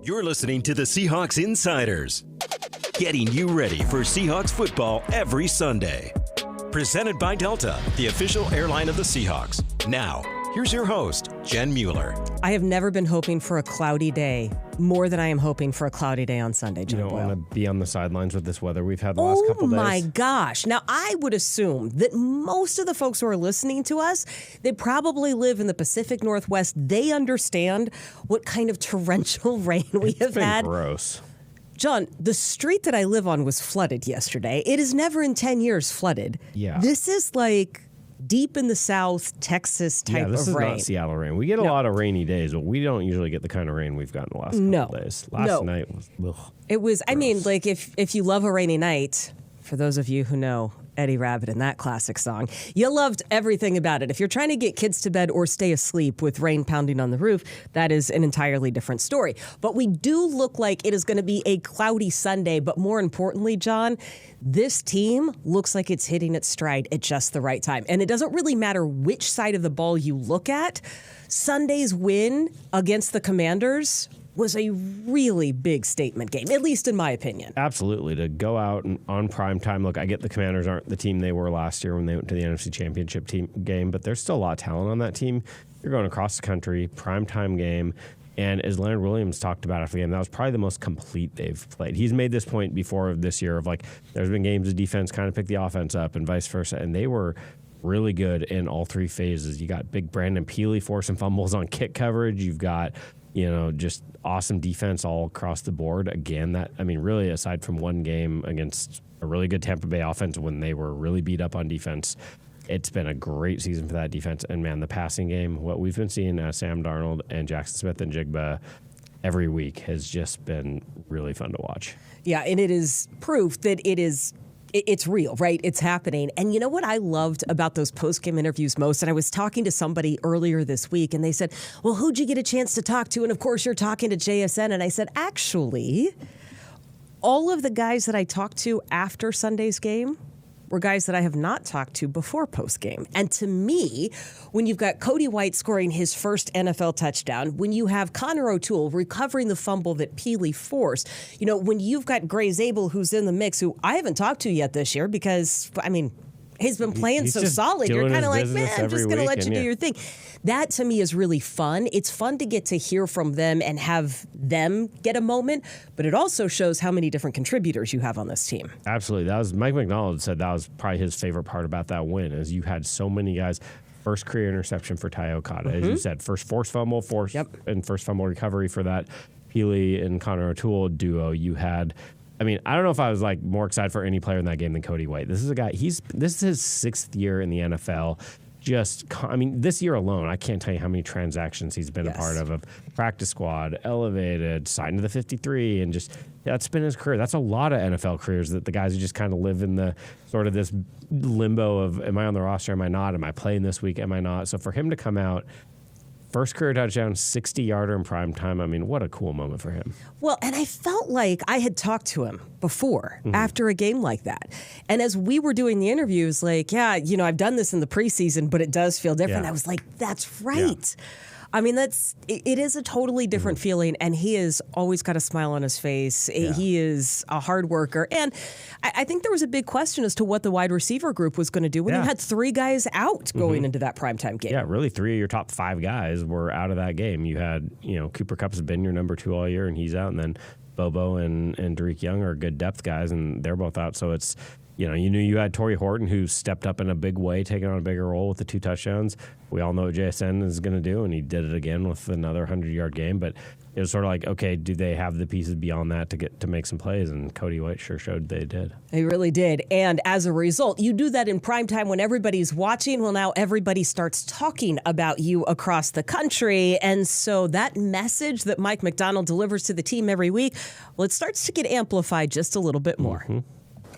You're listening to the Seahawks Insiders, getting you ready for Seahawks football every Sunday. Presented by Delta, the official airline of the Seahawks. Now, here's your host, Jen Mueller. I have never been hoping for a cloudy day more than I am hoping for a cloudy day on Sunday, John You don't Boyle. want to be on the sidelines with this weather we've had the last couple days. Oh my gosh. Now, I would assume that most of the folks who are listening to us, they probably live in the Pacific Northwest. They understand what kind of torrential rain we have had. It's been gross. John, the street that I live on was flooded yesterday. It has never in 10 years flooded. Yeah. This is like deep in the South, Texas type of rain. Yeah, this is not Seattle rain. We get a lot of rainy days, but we don't usually get the kind of rain we've gotten the last couple days. Last night was It was, gross. I mean, like if you love a rainy night, for those of you who know Eddie Rabbitt and that classic song, you loved everything about it. If you're trying to get kids to bed or stay asleep with rain pounding on the roof, that is an entirely different story. But we do look like it is going to be a cloudy Sunday. But more importantly, John, this team looks like it's hitting its stride at just the right time. And it doesn't really matter which side of the ball you look at. Sunday's win against the Commanders was a really big statement game, at least in my opinion. Absolutely. To go out and on prime time, look, I get the Commanders aren't the team they were last year when they went to the NFC Championship game, but there's still a lot of talent on that team. You're going across the country, prime time game, and as Leonard Williams talked about after the game, that was probably the most complete they've played. He's made this point before of this year of like, there's been games the defense kind of picked the offense up and vice versa, and they were really good in all three phases. You got big Brandon Peely forcing fumbles on kick coverage. You've got just awesome defense all across the board. Again, really aside from one game against a really good Tampa Bay offense when they were really beat up on defense, it's been a great season for that defense. And, man, the passing game, what we've been seeing Sam Darnold and Jackson Smith and Jigba every week has just been really fun to watch. Yeah, and it is proof that it's real, right? It's happening. And you know what I loved about those post-game interviews most? And I was talking to somebody earlier this week, and they said, well, who'd you get a chance to talk to? And, of course, you're talking to JSN. And I said, actually, all of the guys that I talked to after Sunday's game were guys that I have not talked to before postgame. And to me, when you've got Cody White scoring his first NFL touchdown, when you have Connor O'Toole recovering the fumble that Peely forced, when you've got Gray Zabel who's in the mix, who I haven't talked to yet this year because, he's been playing so solid. You're kind of like, man, I'm just going to let you do your thing. That, to me, is really fun. It's fun to get to hear from them and have them get a moment, but it also shows how many different contributors you have on this team. Absolutely. That was Mike McDonald said that was probably his favorite part about that win is you had so many guys. First career interception for Ty Okada. As you said, first forced fumble, and first fumble recovery for that Peely and Connor O'Toole duo. You had I don't know if I was more excited for any player in that game than Cody White. This is a guy, this is his 6th year in the NFL. This year alone, I can't tell you how many transactions he's been a part of practice squad, elevated, signed to the 53, and that's been his career. That's a lot of NFL careers that the guys who just kind of live in the sort of this limbo of, am I on the roster, am I not, am I playing this week, am I not? So for him to come out, first career touchdown, 60-yarder in prime time. what a cool moment for him. Well, and I felt like I had talked to him before after a game like that. And as we were doing the interviews, I've done this in the preseason, but it does feel different. Yeah. I was like, that's right. Yeah. It is a totally different feeling, and he has always got a smile on his face. Yeah. He is a hard worker. And I think there was a big question as to what the wide receiver group was going to do when you had 3 guys out going into that primetime game. Yeah, really 3 of your top 5 guys were out of that game. You had, Cooper Kupp's been your number 2 all year, and he's out. And then Bobo and Derek Young are good depth guys, and they're both out. So it's, you knew you had Torrey Horton, who stepped up in a big way, taking on a bigger role with the 2 touchdowns. We all know what JSN is going to do, and he did it again with another 100-yard game. But it was sort of like, okay, do they have the pieces beyond that to make some plays? And Cody White sure showed they did. He really did. And as a result, you do that in primetime when everybody's watching. Well, now everybody starts talking about you across the country. And so that message that Mike McDonald delivers to the team every week, well, it starts to get amplified just a little bit more. Mm-hmm.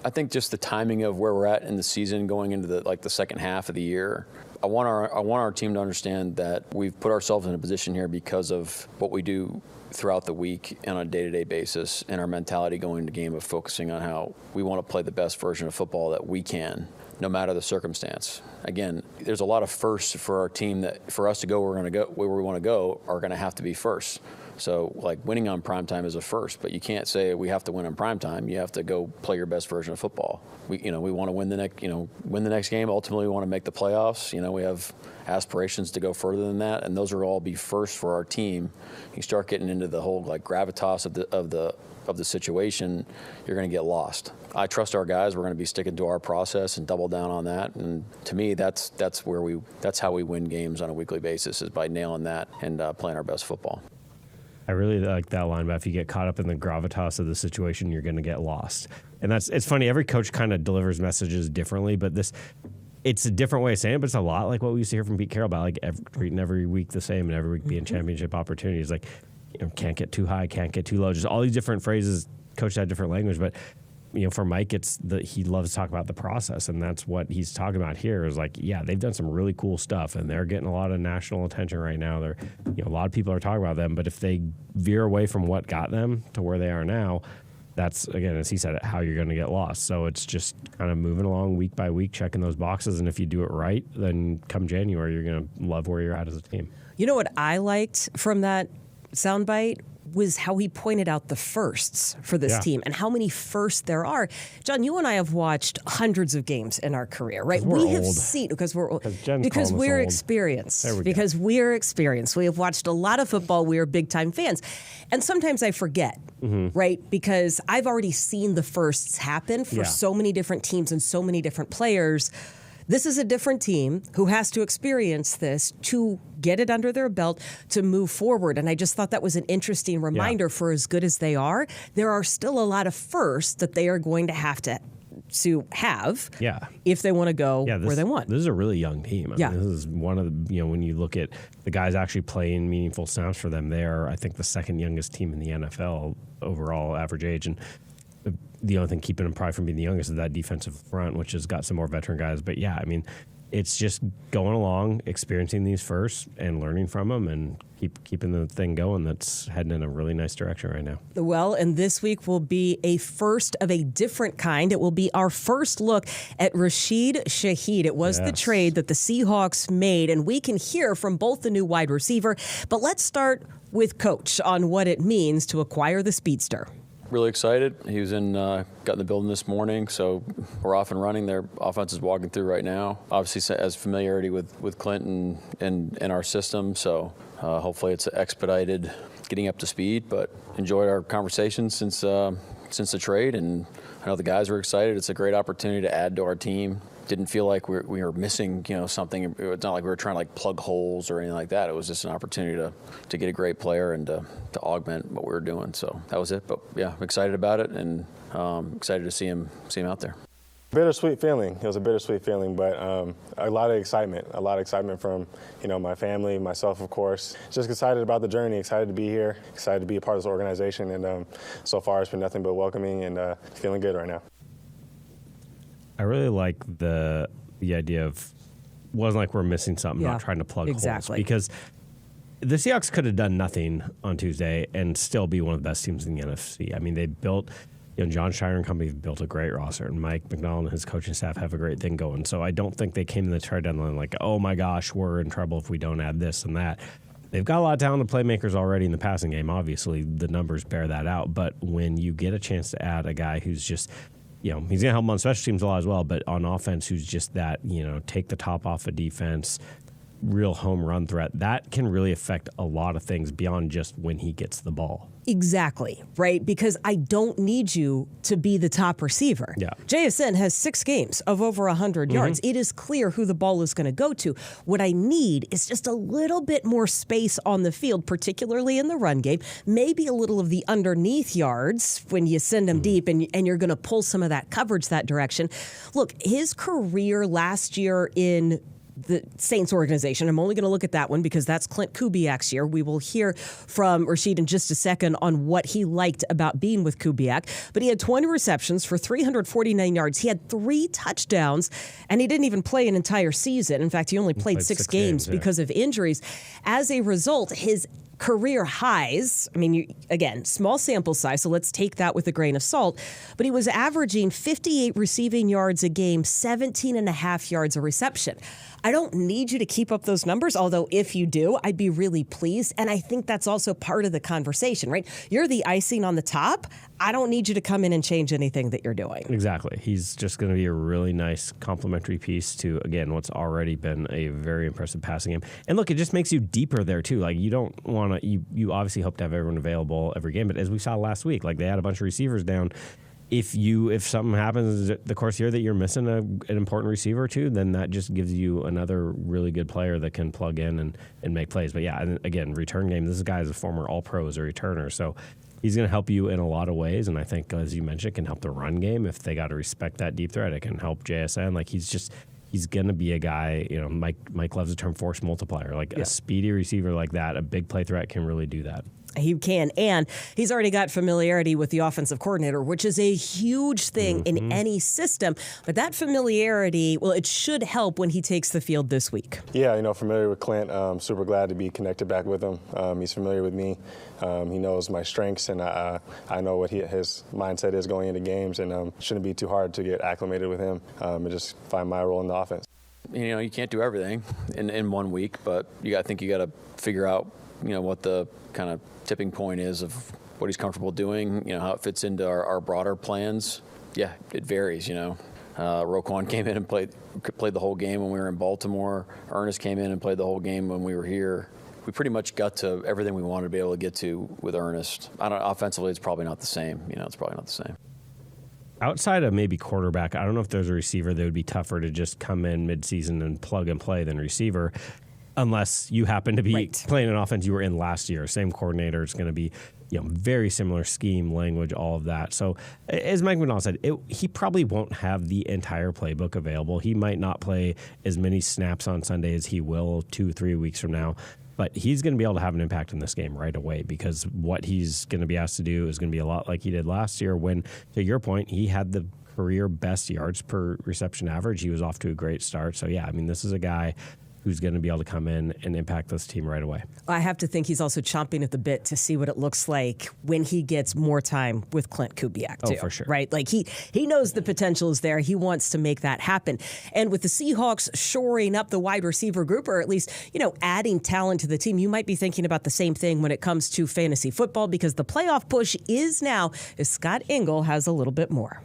I think just the timing of where we're at in the season going into the second half of the year, I want our team to understand that we've put ourselves in a position here because of what we do throughout the week and on a day-to-day basis, and our mentality going into game of focusing on how we want to play the best version of football that we can, no matter the circumstance. Again, there's a lot of firsts for our team that for us to go where we want to go are going to have to be first. So, like, winning on primetime is a first, but you can't say we have to win on primetime. You have to go play your best version of football. We want to win the next game. Ultimately, we want to make the playoffs. We have aspirations to go further than that, and those are all be first for our team. You start getting into the whole gravitas of the situation, you're going to get lost. I trust our guys. We're going to be sticking to our process and double down on that. And to me, that's how we win games on a weekly basis, is by nailing that and playing our best football. I really like that line, but if you get caught up in the gravitas of the situation, you're going to get lost. And it's funny. Every coach kind of delivers messages differently, but it's a different way of saying it, but it's a lot like what we used to hear from Pete Carroll about treating every week the same and every week being championship opportunities. Can't get too high, can't get too low. Just all these different phrases. Coach had different language, but for Mike, he loves to talk about the process, and that's what he's talking about here. Is they've done some really cool stuff, and they're getting a lot of national attention right now. They're, a lot of people are talking about them, but if they veer away from what got them to where they are now, that's, again, as he said, how you're going to get lost. So it's just kind of moving along week by week, checking those boxes, and if you do it right, then come January, you're going to love where you're at as a team. You know what I liked from that soundbite was how he pointed out the firsts for this team and how many firsts there are. John, you and I have watched hundreds of games in our career, right? We have seen, because we're old. Because we're experienced. Because we're experienced. We have watched a lot of football. We are big-time fans. And sometimes I forget, right? Because I've already seen the firsts happen for so many different teams and so many different players. This is a different team who has to experience this to get it under their belt to move forward. And I just thought that was an interesting reminder for as good as they are, there are still a lot of firsts that they are going to have if they want to go where they want. This is a really young team. I mean, this is one of the, when you look at the guys actually playing meaningful snaps for them, they're, I think, the second youngest team in the NFL overall average age. And the only thing keeping them probably from being the youngest is that defensive front, which has got some more veteran guys. But it's just going along, experiencing these first and learning from them and keeping the thing going that's heading in a really nice direction right now. Well, and this week will be a first of a different kind. It will be our first look at Rashid Shaheed. It was the trade that the Seahawks made, and we can hear from both the new wide receiver. But let's start with Coach on what it means to acquire the speedster. Really excited. He was got in the building this morning, so we're off and running. Their offense is walking through right now. Obviously, has familiarity with Clinton and our system, so hopefully it's expedited getting up to speed. But enjoyed our conversation since the trade, and I know the guys were excited. It's a great opportunity to add to our team. Didn't feel like we were missing, something. It's not like we were trying to plug holes or anything like that. It was just an opportunity to get a great player and to augment what we were doing. So that was it. But yeah, I'm excited about it and excited to see him out there. Bittersweet feeling. It was a bittersweet feeling, but a lot of excitement. A lot of excitement from my family, myself, of course. Just excited about the journey. Excited to be here. Excited to be a part of this organization. And so far, it's been nothing but welcoming and feeling good right now. I really like the idea of wasn't like we're missing something, not trying to plug holes. Because the Seahawks could have done nothing on Tuesday and still be one of the best teams in the NFC. I mean, they built, John Shiner and company have built a great roster, and Mike McDonald and his coaching staff have a great thing going. So I don't think they came to the trade deadline like, oh my gosh, we're in trouble if we don't add this and that. They've got a lot of talented playmakers already in the passing game. Obviously, the numbers bear that out. But when you get a chance to add a guy who's just he's going to help them on special teams a lot as well, but on offense, who's just that, take the top off of defense, real home run threat, that can really affect a lot of things beyond just when he gets the ball. Exactly, right? Because I don't need you to be the top receiver. Yeah. JSN has 6 games of over 100 yards. It is clear who the ball is going to go to. What I need is just a little bit more space on the field, particularly in the run game. Maybe a little of the underneath yards when you send them deep and you're going to pull some of that coverage that direction. Look, his career last year in the Saints organization. I'm only going to look at that one because that's Clint Kubiak's year. We will hear from Rashid in just a second on what he liked about being with Kubiak. But he had 20 receptions for 349 yards. He had 3 touchdowns, and he didn't even play an entire season. In fact, he only played 6 games because of injuries. As a result, his career highs, again, small sample size, so let's take that with a grain of salt, but he was averaging 58 receiving yards a game, 17 and a half yards a reception. I don't need you to keep up those numbers, although if you do, I'd be really pleased. And I think that's also part of the conversation, right? You're the icing on the top. I don't need you to come in and change anything that you're doing. Exactly. He's just going to be a really nice complementary piece to, again, what's already been a very impressive passing game. And look, it just makes you deeper there, too. Like, you don't want to, you obviously hope to have everyone available every game, but as we saw last week, like, they had a bunch of receivers down. If something happens the course here that you're missing an important receiver or two, then that just gives you another really good player that can plug in and make plays. But yeah, and again, return game, this guy is a former All-Pro as a returner, so he's going to help you in a lot of ways. And I think, as you mentioned, it can help the run game. If they got to respect that deep threat, it can help JSN. Like, he's going to be a guy, Mike loves the term force multiplier. Like, a speedy receiver like that, a big play threat can really do that. He can, and he's already got familiarity with the offensive coordinator, which is a huge thing in any system. But that familiarity, well, it should help when he takes the field this week. Yeah, familiar with Clint. Super glad to be connected back with him. He's familiar with me. He knows my strengths, and I know what his mindset is going into games, and shouldn't be too hard to get acclimated with him and just find my role in the offense. You can't do everything in 1 week, but I think you got to figure out, what the kind of tipping point is of what he's comfortable doing, how it fits into our broader plans. Yeah, it varies, Roquan came in and played the whole game when we were in Baltimore. Ernest came in and played the whole game when we were here. We pretty much got to everything we wanted to be able to get to with Ernest. Offensively, it's probably not the same. It's probably not the same. Outside of maybe quarterback, I don't know if there's a receiver that would be tougher to just come in midseason and plug and play than receiver. Unless you happen to be playing an offense you were in last year. Same coordinator. It's going to be very similar scheme, language, all of that. So as Mike McDonald said, he probably won't have the entire playbook available. He might not play as many snaps on Sunday as he will 2-3 weeks from now. But he's going to be able to have an impact in this game right away, because what he's going to be asked to do is going to be a lot like he did last year when, to your point, he had the career best yards per reception average. He was off to a great start. So, yeah, this is a guy who's going to be able to come in and impact this team right away. I have to think he's also chomping at the bit to see what it looks like when he gets more time with Clint Kubiak, too. Oh, for sure. Right? Like, he knows the potential is there. He wants to make that happen. And with the Seahawks shoring up the wide receiver group, or at least, adding talent to the team, you might be thinking about the same thing when it comes to fantasy football, because the playoff push is now, as Scott Engel has a little bit more.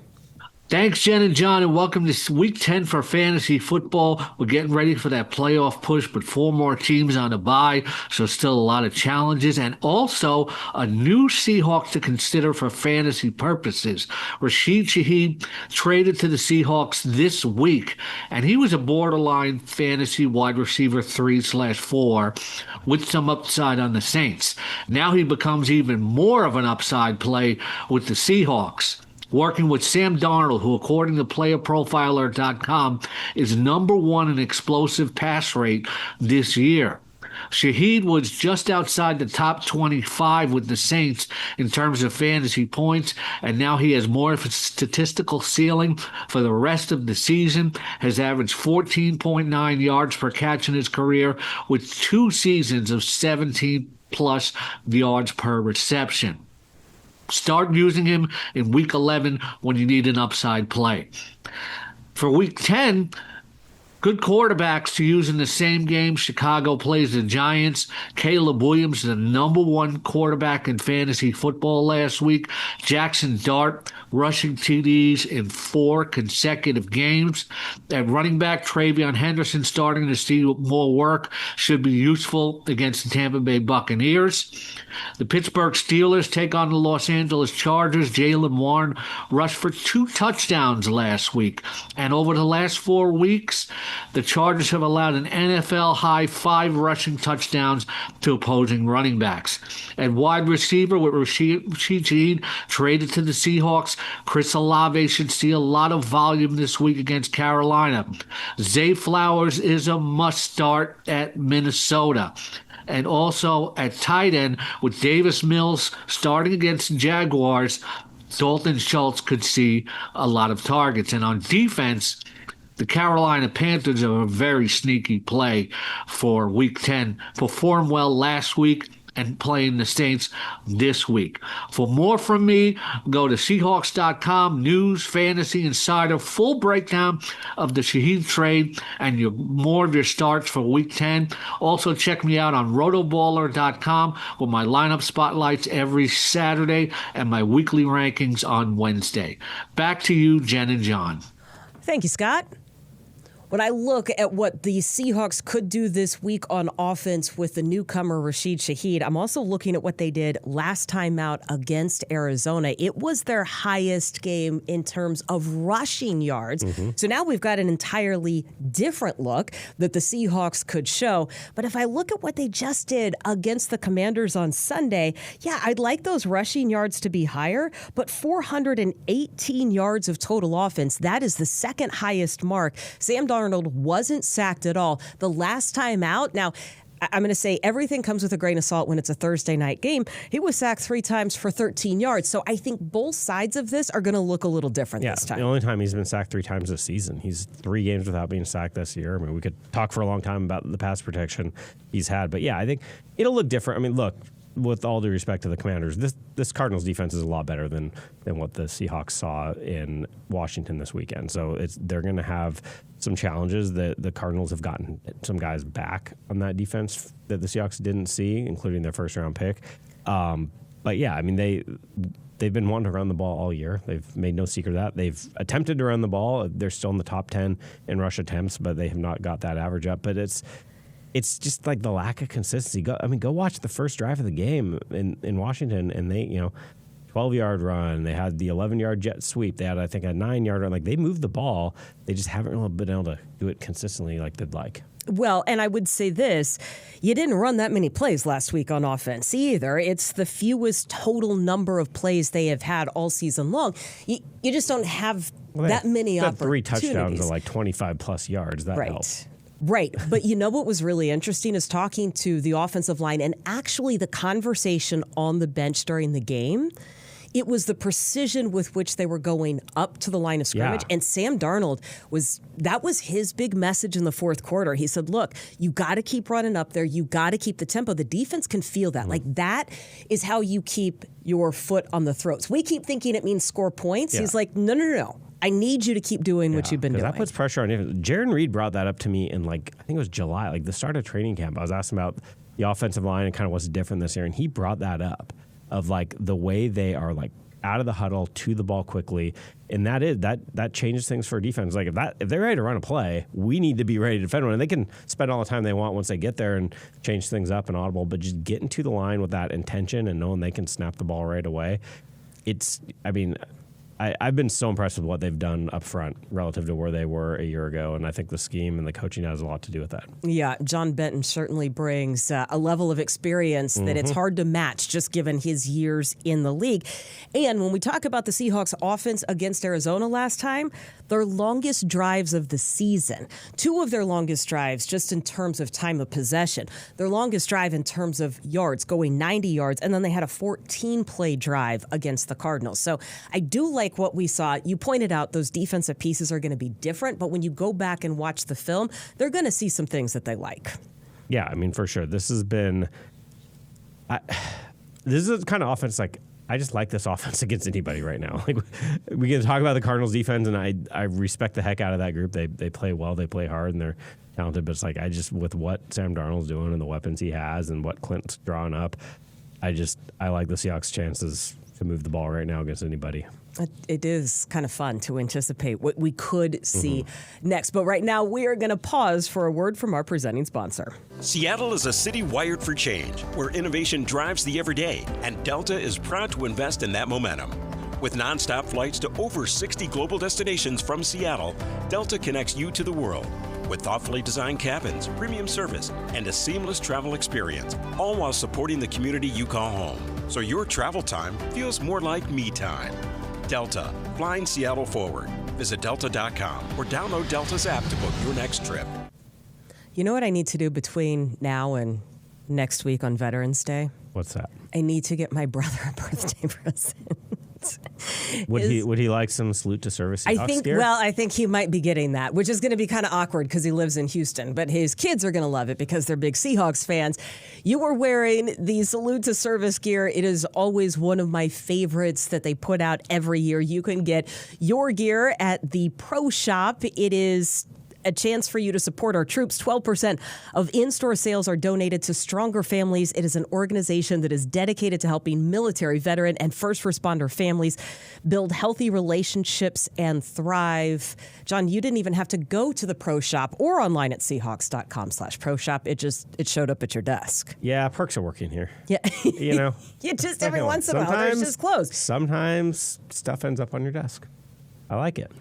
Thanks, Jen and John, and welcome to Week 10 for fantasy football. We're getting ready for that playoff push, but 4 more teams on the bye, so still a lot of challenges, and also a new Seahawks to consider for fantasy purposes. Rashid Shaheed traded to the Seahawks this week, and he was a borderline fantasy wide receiver 3/4 with some upside on the Saints. Now he becomes even more of an upside play with the Seahawks, working with Sam Darnold, who, according to PlayerProfiler.com, is number 1 in explosive pass rate this year. Shaheed was just outside the top 25 with the Saints in terms of fantasy points, and now he has more of a statistical ceiling for the rest of the season. Has averaged 14.9 yards per catch in his career, with 2 seasons of 17-plus yards per reception. Start using him in Week 11 when you need an upside play. For Week 10, good quarterbacks to use in the same game. Chicago plays the Giants. Caleb Williams, the number 1 quarterback in fantasy football last week. Jackson Dart rushing TDs in 4 consecutive games. At running back, Travion Henderson starting to see more work, should be useful against the Tampa Bay Buccaneers. The Pittsburgh Steelers take on the Los Angeles Chargers. Jaylen Warren rushed for 2 touchdowns last week. And over the last 4 weeks, the Chargers have allowed an NFL-high 5 rushing touchdowns to opposing running backs. At wide receiver, with Rashid Shaheed traded to the Seahawks, Chris Olave should see a lot of volume this week against Carolina. Zay Flowers is a must-start at Minnesota. And also at tight end, with Davis Mills starting against the Jaguars, Dalton Schultz could see a lot of targets. And on defense, the Carolina Panthers are a very sneaky play for Week 10. Performed well last week, and playing the Saints this week. For more from me, go to Seahawks.com, news, fantasy, insider, full breakdown of the Shaheed trade and more of your starts for Week 10. Also, check me out on rotoballer.com with my lineup spotlights every Saturday and my weekly rankings on Wednesday. Back to you, Jen and John. Thank you, Scott. When I look at what the Seahawks could do this week on offense with the newcomer Rashid Shaheed, I'm also looking at what they did last time out against Arizona. It was their highest game in terms of rushing yards. So now we've got an entirely different look that the Seahawks could show. But if I look at what they just did against the Commanders on Sunday, yeah, I'd like those rushing yards to be higher, but 418 yards of total offense, that is the second highest mark. Sam Darnold wasn't sacked at all the last time out. Now, I'm going to say everything comes with a grain of salt when it's a Thursday night game. He was sacked 3 times for 13 yards. So I think both sides of this are going to look a little different this time. The only time he's been sacked 3 times this season. He's 3 games without being sacked this year. I mean, we could talk for a long time about the pass protection he's had. But yeah, I think it'll look different. I mean, look, with all due respect to the Commanders, this Cardinals defense is a lot better than what the Seahawks saw in Washington this weekend. So they're going to have some challenges. The Cardinals have gotten some guys back on that defense that the Seahawks didn't see, including their first-round pick. But yeah, I mean, they've been wanting to run the ball all year. They've made no secret of that. They've attempted to run the ball. They're still in the top 10 in rush attempts, but they have not got that average up. But it's just like the lack of consistency. Go watch the first drive of the game in Washington, and they, 12-yard run. They had the 11-yard jet sweep. They had, I think, a 9-yard run. Like, they moved the ball. They just haven't really been able to do it consistently like they'd like. Well, and I would say this, you didn't run that many plays last week on offense either. It's the fewest total number of plays they have had all season long. You just don't have that many opportunities. 3 touchdowns of like 25-plus yards. That helps. Right. But you know what was really interesting is talking to the offensive line and actually the conversation on the bench during the game. It was the precision with which they were going up to the line of scrimmage. Yeah. And Sam Darnold that was his big message in the fourth quarter. He said, look, you got to keep running up there. You got to keep the tempo. The defense can feel that. Like, that is how you keep your foot on the throats. We keep thinking it means score points. Yeah. He's like, no. I need you to keep doing what you've been doing. That puts pressure on you. Jaron Reed brought that up to me in, I think it was July, the start of training camp. I was asking about the offensive line and kind of what's different this year, and he brought that up of, the way they are, out of the huddle to the ball quickly, and that changes things for defense. Like, if they're ready to run a play, we need to be ready to defend one. And they can spend all the time they want once they get there and change things up and audible, but just getting to the line with that intention and knowing they can snap the ball right away. I've been so impressed with what they've done up front relative to where they were a year ago, and I think the scheme and the coaching has a lot to do with that. Yeah, John Benton certainly brings a level of experience that it's hard to match just given his years in the league. And when we talk about the Seahawks offense against Arizona last time, their longest drives of the season, 2 of their longest drives just in terms of time of possession, their longest drive in terms of yards, going 90 yards, and then they had a 14-play drive against the Cardinals. So I do like what we saw. You pointed out those defensive pieces are going to be different, but when you go back and watch the film, they're going to see some things that they like. Yeah, for sure. This has been this is the kind of offense I just like this offense against anybody right now. We can talk about the Cardinals defense, and I respect the heck out of that group. They play well, they play hard, and they're talented. But it's with what Sam Darnold's doing and the weapons he has and what Clint's drawing up, I like the Seahawks' chances to move the ball right now against anybody. It is kind of fun to anticipate what we could see next. But right now, we are going to pause for a word from our presenting sponsor. Seattle is a city wired for change, where innovation drives the everyday, and Delta is proud to invest in that momentum. With nonstop flights to over 60 global destinations from Seattle, Delta connects you to the world. With thoughtfully designed cabins, premium service, and a seamless travel experience, all while supporting the community you call home. So your travel time feels more like me time. Delta, flying Seattle forward. Visit delta.com or download Delta's app to book your next trip. You know what I need to do between now and next week on Veterans Day? What's that? I need to get my brother a birthday present. Would he like some salute to service Seahawks gear? Well, I think he might be getting that, which is going to be kind of awkward because he lives in Houston. But his kids are going to love it because they're big Seahawks fans. You were wearing the salute to service gear. It is always one of my favorites that they put out every year. You can get your gear at the Pro Shop. It is a chance for you to support our troops. 12% of in-store sales are donated to Stronger Families. It is an organization that is dedicated to helping military, veteran, and first responder families build healthy relationships and thrive. John, you didn't even have to go to the Pro Shop or online at Seahawks.com/Pro Shop. It showed up at your desk. Yeah, perks are working here. Yeah. You know. Yeah, just every once in a while, they're just closed. Sometimes stuff ends up on your desk. I like it.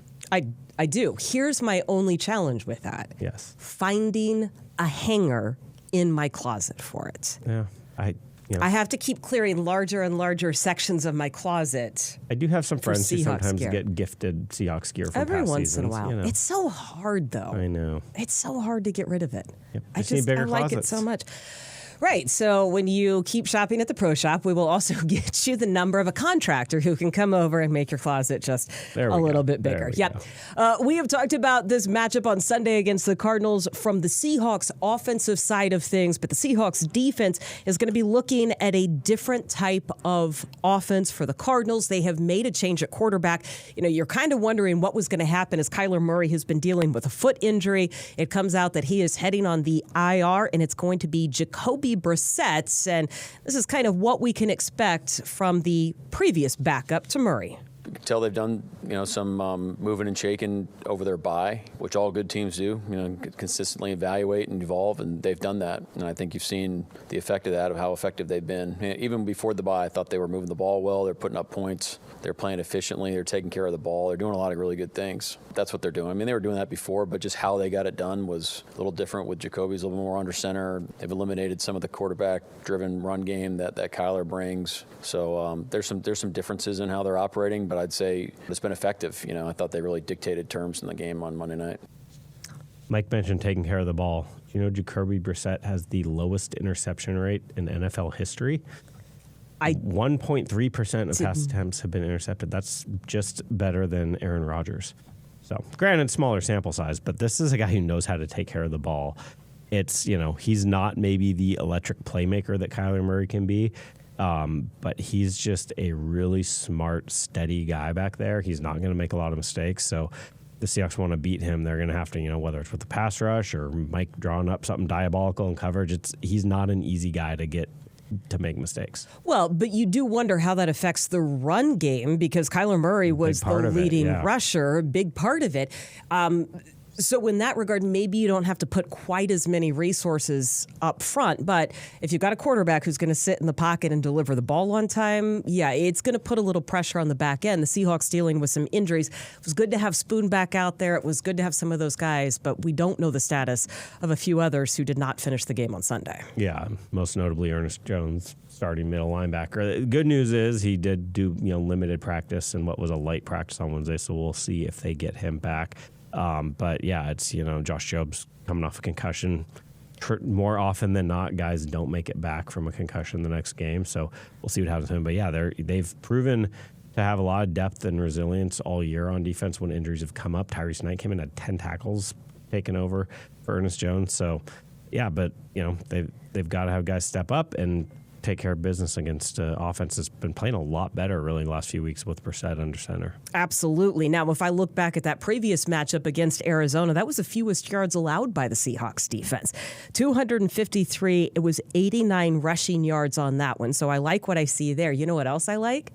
I do. Here's my only challenge with that. Yes. Finding a hanger in my closet for it. Yeah. I have to keep clearing larger and larger sections of my closet. I do have some friends who sometimes gear. get gifted Seahawks gear from every past once seasons, in a while. you know. It's so hard, though. I know. It's so hard to get rid of it. Yep. I need bigger like closets. it so much. Right. So when you keep shopping at the Pro Shop, we will also get you the number of a contractor who can come over and make your closet just a little bit bigger. Yep. We have talked about this matchup on Sunday against the Cardinals from the Seahawks offensive side of things, but the Seahawks defense is going to be looking at a different type of offense for the Cardinals. They have made a change at quarterback. You know, you're kind of wondering what was going to happen as Kyler Murray has been dealing with a foot injury. It comes out that he is heading on the IR, and it's going to be Jacoby Brissett, and this is kind of what we can expect from the previous backup to Murray. You can tell they've done, some moving and shaking over their bye, which all good teams do. Consistently evaluate and evolve, and they've done that. And I think you've seen the effect of that, of how effective they've been. Even before the bye, I thought they were moving the ball well. They're putting up points. They're playing efficiently. They're taking care of the ball. They're doing a lot of really good things. That's what they're doing. I mean, they were doing that before, but just how they got it done was a little different with Jacoby's a little more under center. They've eliminated some of the quarterback-driven run game that Kyler brings. So there's some differences in how they're operating, but I'd say it's been effective. I thought they really dictated terms in the game on Monday night. Mike mentioned taking care of the ball. Do you know Jacoby Brissett has the lowest interception rate in NFL history? 1.3% of pass attempts have been intercepted. That's just better than Aaron Rodgers. So, granted, smaller sample size, but this is a guy who knows how to take care of the ball. It's, he's not maybe the electric playmaker that Kyler Murray can be, but he's just a really smart, steady guy back there. He's not going to make a lot of mistakes. So, the Seahawks want to beat him. They're going to have to, whether it's with the pass rush or Mike drawing up something diabolical in coverage, he's not an easy guy to make mistakes. Well, but you do wonder how that affects the run game because Kyler Murray was the leading rusher, big part of it. So in that regard, maybe you don't have to put quite as many resources up front. But if you've got a quarterback who's going to sit in the pocket and deliver the ball on time, it's going to put a little pressure on the back end. The Seahawks dealing with some injuries. It was good to have Spoon back out there. It was good to have some of those guys, but we don't know the status of a few others who did not finish the game on Sunday. Yeah, most notably Ernest Jones, starting middle linebacker. The good news is he did do limited practice and what was a light practice on Wednesday, so we'll see if they get him back. But yeah, it's, Josh Jobs coming off a concussion. More often than not, guys don't make it back from a concussion the next game. So we'll see what happens to him. But yeah, they've proven to have a lot of depth and resilience all year on defense when injuries have come up. Tyrese Knight came in at 10 tackles taken over for Ernest Jones. So yeah, but they've got to have guys step up and take care of business against offense that's been playing a lot better really the last few weeks with Brissett under center. Absolutely. Now, if I look back at that previous matchup against Arizona, that was the fewest yards allowed by the Seahawks defense. 253. It was 89 rushing yards on that one. So I like what I see there. You know what else I like?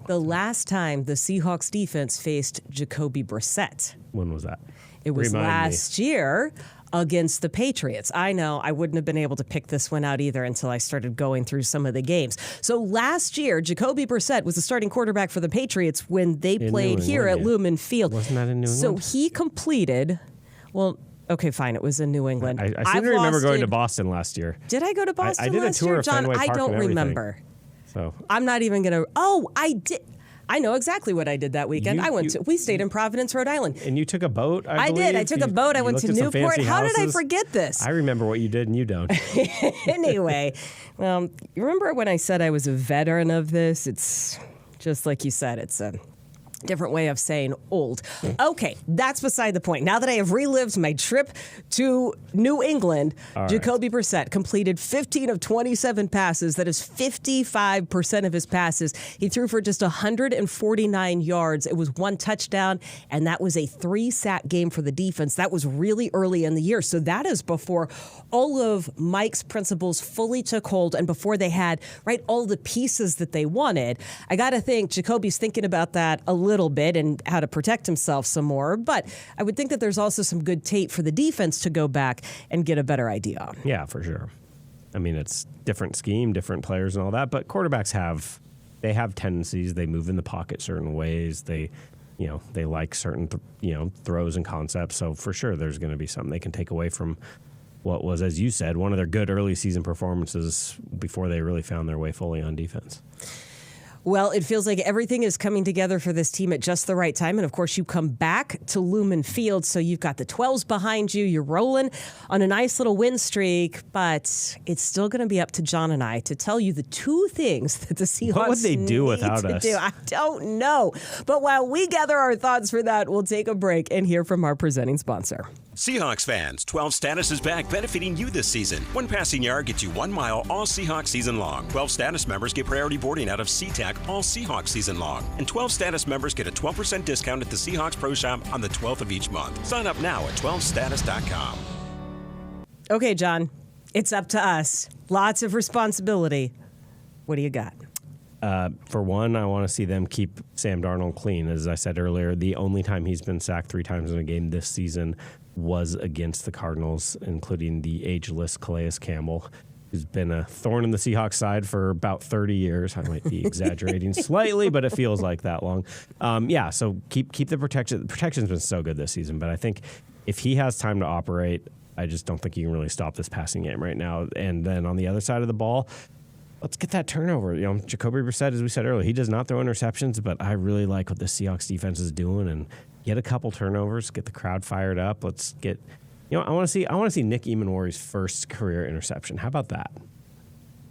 The last time the Seahawks defense faced Jacoby Brissett. When was that? It was last year against the Patriots. I know I wouldn't have been able to pick this one out either until I started going through some of the games. So last year, Jacoby Brissett was the starting quarterback for the Patriots when they played here at Lumen Field. Wasn't that in New England? So he completed, okay, fine, it was in New England. I seem to remember going to Boston last year. Did I go to Boston I did last a tour year? of John, Fenway Park I don't and everything. remember. So I'm not even going to, I did. I know exactly what I did that weekend. We stayed in Providence, Rhode Island. And you took a boat, I did. I took a boat. I went to Newport. How did I forget this? I remember what you did and you don't. Anyway, you remember when I said I was a veteran of this? It's just like you said, it's a different way of saying old. Okay, that's beside the point. Now that I have relived my trip to New England, Jacoby Brissett completed 15 of 27 passes. That is 55% of his passes. He threw for just 149 yards. It was 1 touchdown, and that was a 3-sack game for the defense. That was really early in the year. So that is before all of Mike's principles fully took hold and before they had, right, all the pieces that they wanted. I got to think Jacoby's thinking about that a little bit and how to protect himself some more. But I would think that there's also some good tape for the defense to go back and get a better idea on. Yeah, for sure. I mean, it's different scheme, different players and all that, but quarterbacks have tendencies. They move in the pocket certain ways. They like certain, throws and concepts. So for sure, there's going to be something they can take away from what was, as you said, one of their good early season performances before they really found their way fully on defense. Well, it feels like everything is coming together for this team at just the right time. And, of course, you come back to Lumen Field, so you've got the 12s behind you. You're rolling on a nice little win streak, but it's still going to be up to John and I to tell you the 2 things that the Seahawks what would they do without us? I don't know. But while we gather our thoughts for that, we'll take a break and hear from our presenting sponsor. Seahawks fans, 12 Status is back benefiting you this season. 1 passing yard gets you 1 mile all Seahawks season long. 12 Status members get priority boarding out of SeaTac all Seahawks season long. And 12 Status members get a 12% discount at the Seahawks Pro Shop on the 12th of each month. Sign up now at 12status.com. Okay, John, it's up to us. Lots of responsibility. What do you got? For one, I want to see them keep Sam Darnold clean. As I said earlier, the only time he's been sacked 3 times in a game this season was against the Cardinals, including the ageless Calais Campbell, who's been a thorn in the Seahawks side for about 30 years. I might be exaggerating slightly, but it feels like that long. So keep the protection. The protection's been so good this season, but I think if he has time to operate, I just don't think you can really stop this passing game right now. And then on the other side of the ball, let's get that turnover. Jacoby Brissett, as we said earlier, he does not throw interceptions, but I really like what the Seahawks defense is doing, and get a couple turnovers, get the crowd fired up. Let's get, I want to see Nick Emanwari's first career interception. How about that?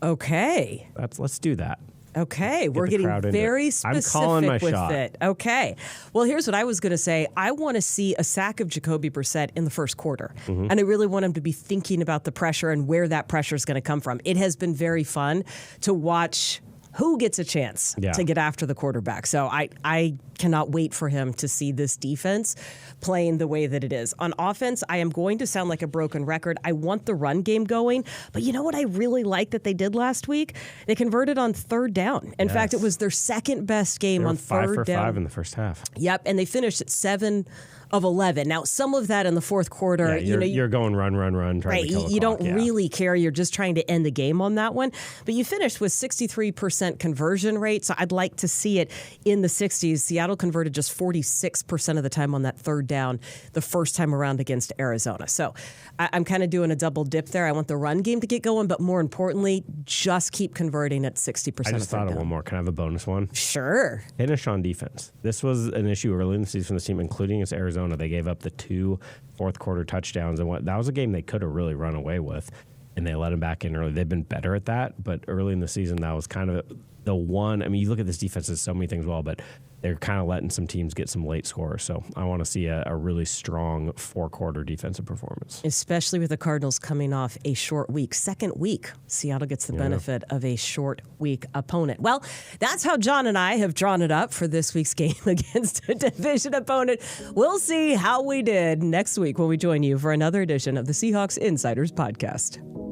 Okay. Let's do that. Okay, we're getting very specific I'm calling my with shot. it. Okay. Well, here's what I was going to say. I want to see a sack of Jacoby Brissett in the first quarter. Mm-hmm. And I really want him to be thinking about the pressure and where that pressure is going to come from. It has been very fun to watch who gets a chance to get after the quarterback. So I cannot wait for him to see this defense playing the way that it is. On offense, I am going to sound like a broken record. I want the run game going. But you know what I really liked that they did last week? They converted on 3rd down. In fact, it was their second best game on 3rd down. 5 for 5 in the first half. Yep, and they finished at 7 of 11. Now, some of that in the fourth quarter, you're going run, trying right, to kill the you clock. don't really care. You're just trying to end the game on that one. But you finished with 63% conversion rate, so I'd like to see it in the 60s. Seattle converted just 46% of the time on that 3rd down the first time around against Arizona. So I'm kind of doing a double dip there. I want the run game to get going, but more importantly, just keep converting at 60%. I just thought of one more. Can I have a bonus one? Sure. Finish on defense. This was an issue early in the season for this team, including against Arizona. They gave up the 2 fourth quarter touchdowns, and that was a game they could have really run away with, and they let them back in early. They've been better at that, but early in the season, that was kind of the one. I mean, you look at this defense as so many things well, but they're kind of letting some teams get some late scores. So I want to see a really strong 4-quarter defensive performance. Especially with the Cardinals coming off a short week. Second week, Seattle gets the benefit of a short week opponent. Well, that's how John and I have drawn it up for this week's game against a division opponent. We'll see how we did next week when we join you for another edition of the Seahawks Insiders Podcast.